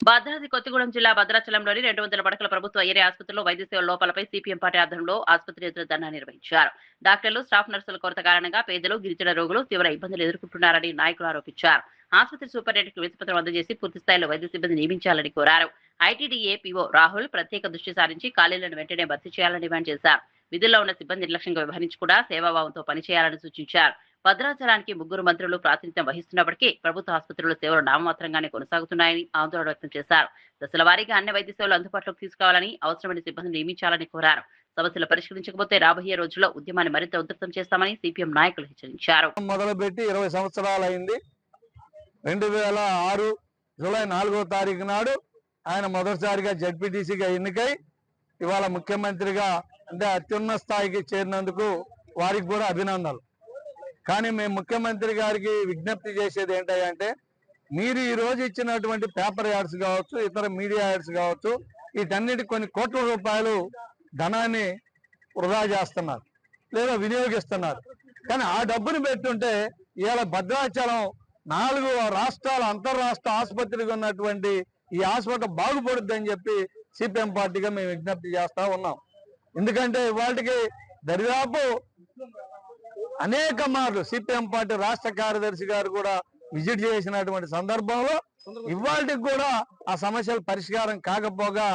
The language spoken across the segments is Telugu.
భద్రాద్రి కొత్తగూడెం జిల్లా భద్రాచలంలోని 200 పడకల ప్రభుత్వ ఏరియా ఆసుపత్రిలో వైద్య సేవల లోపాలపై సిపిఎం పార్టీ ఆధ్వర్యంలో ఆసుపత్రి ఎదుట ధర్నా నిర్వహించారు. డాక్టర్లు, స్టాఫ్ నర్సుల కొరత కారణంగా పేదలు, గిరిజన రోగులు తీవ్ర ఇబ్బందులు ఎదుర్కొంటున్నారని నాయకులు ఆరోపించారు. ఆసుపత్రి సూపరింటెండెంట్కు వినతిపత్రం అందజేసి పూర్తి స్థాయిలో వైద్య సిబ్బంది నియమించాలని కోరారు. ఐటీడీఏ పీఓ రాహుల్ ప్రత్యేక దృష్టి సారించి ఖాళీలను వెంటనే భర్తీ చేయాలని డిమాండ్ చేశారు. విధుల్లో ఉన్న సిబ్బంది నిర్లక్ష్యంగా వ్యవహరించకుండా సేవాభావంతో పనిచేయాలని సూచించారు. భద్రాచలానికి 3 మంత్రులు ప్రాతినిధ్యం వహిస్తున్నప్పటికీ ప్రభుత్వ ఆసుపత్రుల సేవలు నామమాత్రంగానే కొనసాగుతున్నాయని ఆందోళన వ్యక్తం చేశారు. దశల వారీగా అన్ని వైద్య సేవలు అందుబాటులోకి తీసుకురావాలని, అవసరమైన సిబ్బందిని నియమించాలని కోరారు. సమస్యలు పరిష్కరించకపోతే రాబోయే రోజుల్లో ఉద్యమాన్ని మరింత ఉధృతం చేస్తామని సిపిఎం నాయకులు హెచ్చరించారు. మొదలుపెట్టి 20 సంవత్సరాలైంది. 2006 జూలై 4వ తారీఖు నాడు ఆయన మొదటిసారిగా జడ్పీటీసీగా ఎన్నికై ఇవాళ ముఖ్యమంత్రిగా అంటే అత్యున్నత స్థాయికి చేరినందుకు వారికి కూడా అభినందనలు. కానీ మేము ముఖ్యమంత్రి గారికి విజ్ఞప్తి చేసేది ఏంటంటే, మీరు ఈ రోజు ఇచ్చినటువంటి పేపర్ యాడ్స్ కావచ్చు, ఇతర మీడియా యాడ్స్ కావచ్చు, వీటన్నిటికి కొన్ని కోట్ల రూపాయలు ధనాన్ని వృధా చేస్తున్నారు లేదా వినియోగిస్తున్నారు. కానీ ఆ డబ్బును పెట్టుంటే ఇవాళ భద్రాచలం 4 రాష్ట్రాల అంతర్రాష్ట్ర ఆసుపత్రికి ఉన్నటువంటి ఈ హాస్పిటల్ బాగుపడుద్దని చెప్పి సిపిఎం పార్టీగా మేము విజ్ఞప్తి చేస్తా ఉన్నాం. ఎందుకంటే ఇవాళకి దరిదాపు అనేక మార్లు సిపిఎం పార్టీ రాష్ట్ర కార్యదర్శి గారు కూడా విజిట్ చేసినటువంటి సందర్భంలో ఇవాళకి కూడా ఆ సమస్యల పరిష్కారం కాకపోగా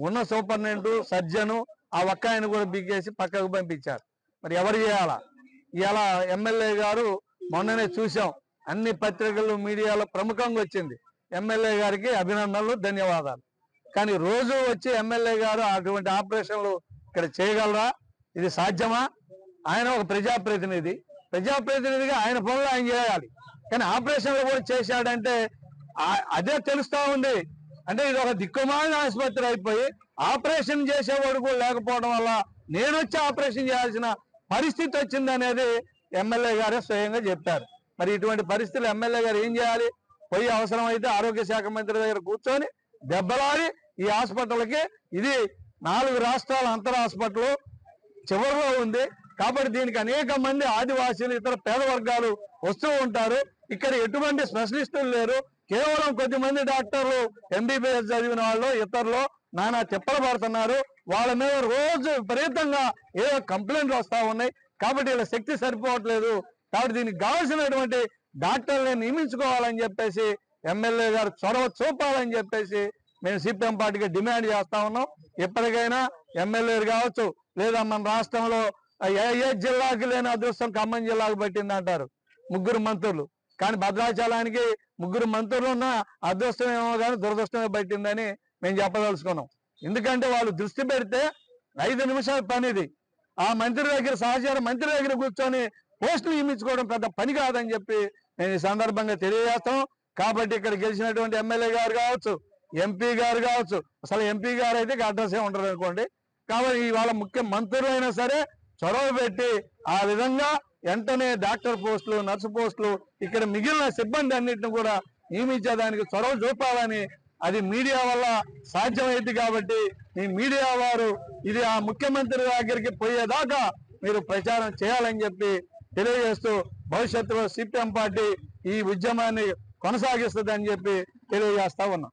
ఉన్న సూపరింటెండెంట్, సర్జను ఆ ఒక్క ఆయన కూడా బిగ్గేసి పక్కకు పంపించారు. మరి ఎవరు చేయాలా? ఇలా ఎమ్మెల్యే గారు మొన్ననే చూసాం, అన్ని పత్రికలు మీడియాలో ప్రముఖంగా వచ్చింది. ఎమ్మెల్యే గారికి అభినందనలు, ధన్యవాదాలు. కానీ రోజు వచ్చి ఎమ్మెల్యే గారు అటువంటి ఆపరేషన్లు ఇక్కడ చేయగలరా? ఇది సాధ్యమా? ఆయన ఒక ప్రజాప్రతినిధిగా ఆయన పనులు ఆయన చేయాలి. కానీ ఆపరేషన్లు కూడా చేశాడంటే అదే తెలుస్తా ఉంది. అంటే ఇది ఒక దిక్కుమాలిన ఆసుపత్రి అయిపోయి ఆపరేషన్ చేసేవాడు కూడా లేకపోవడం వల్ల నేను వచ్చి ఆపరేషన్ చేయాల్సిన పరిస్థితి వచ్చిందనేది ఎమ్మెల్యే గారే స్వయంగా చెప్పారు. మరి ఇటువంటి పరిస్థితులు ఎమ్మెల్యే గారు ఏం చేయాలి? పోయి అవసరం అయితే ఆరోగ్య శాఖ మంత్రి దగ్గర కూర్చొని దెబ్బలాడి ఈ హాస్పిటల్కి, ఇది 4 రాష్ట్రాల అంతర్ హాస్పిటల్ చివరిలో ఉంది కాబట్టి దీనికి అనేక మంది ఆదివాసీలు, ఇతర పేద వర్గాలు వస్తూ ఉంటారు. ఇక్కడ ఎటువంటి స్పెషలిస్టులు లేరు. కేవలం కొద్దిమంది డాక్టర్లు ఎంబీబీఎస్ చదివిన వాళ్ళు, ఇతరులు నానా తిప్పలు పడుతున్నారు. వాళ్ళ మీద రోజు విపరీతంగా ఏదో కంప్లైంట్లు వస్తూ ఉన్నాయి. కాబట్టి వీళ్ళ శక్తి సరిపోవట్లేదు. కాబట్టి దీనికి కావాల్సినటువంటి డాక్టర్లను నియమించుకోవాలని చెప్పేసి ఎమ్మెల్యే గారు చొరవ చూపాలని చెప్పేసి మేము సిపిఎం పార్టీకి డిమాండ్ చేస్తా ఉన్నాం. ఎప్పటికైనా ఎమ్మెల్యేలు కావచ్చు, లేదా మన రాష్ట్రంలో ఏ జిల్లాకి లేని అదృష్టం ఖమ్మం జిల్లాకు పట్టింది అంటారు 3 మంత్రులు. కానీ భద్రాచలానికి 3 మంత్రులు ఉన్న అదృష్టం ఏమో కానీ దురదృష్టమే పట్టిందని మేము చెప్పదలుచుకున్నాం. ఎందుకంటే వాళ్ళు దృష్టి పెడితే 5 నిమిషాల పని ఇది. ఆ మంత్రి దగ్గర, సహచార మంత్రి దగ్గర కూర్చొని పోస్టులు నియమించుకోవడం పెద్ద పని కాదని చెప్పి మేము ఈ సందర్భంగా తెలియజేస్తాం. కాబట్టి ఇక్కడ గెలిచినటువంటి ఎమ్మెల్యే గారు కావచ్చు, ఎంపీ గారు కావచ్చు, అసలు ఎంపీ గారు అయితే అడ్రస్ ఏ ఉండదు అనుకోండి. కాబట్టి ఇవాళ ముఖ్య మంత్రులైనా సరే చొరవ పెట్టి ఆ విధంగా వెంటనే డాక్టర్ పోస్టులు, నర్సు పోస్టులు, ఇక్కడ మిగిలిన సిబ్బంది అన్నింటిని కూడా నియమించేదానికి చొరవ చూపాలని, అది మీడియా వల్ల సాధ్యమైంది. కాబట్టి ఈ మీడియా వారు ఇది ఆ ముఖ్యమంత్రి దగ్గరికి పోయేదాకా మీరు ప్రచారం చేయాలని చెప్పి తెలియజేస్తూ భవిష్యత్తులో సిపిఎం పార్టీ ఈ ఉద్యమాన్ని కొనసాగిస్తుందని చెప్పి తెలియజేస్తా ఉన్నాం.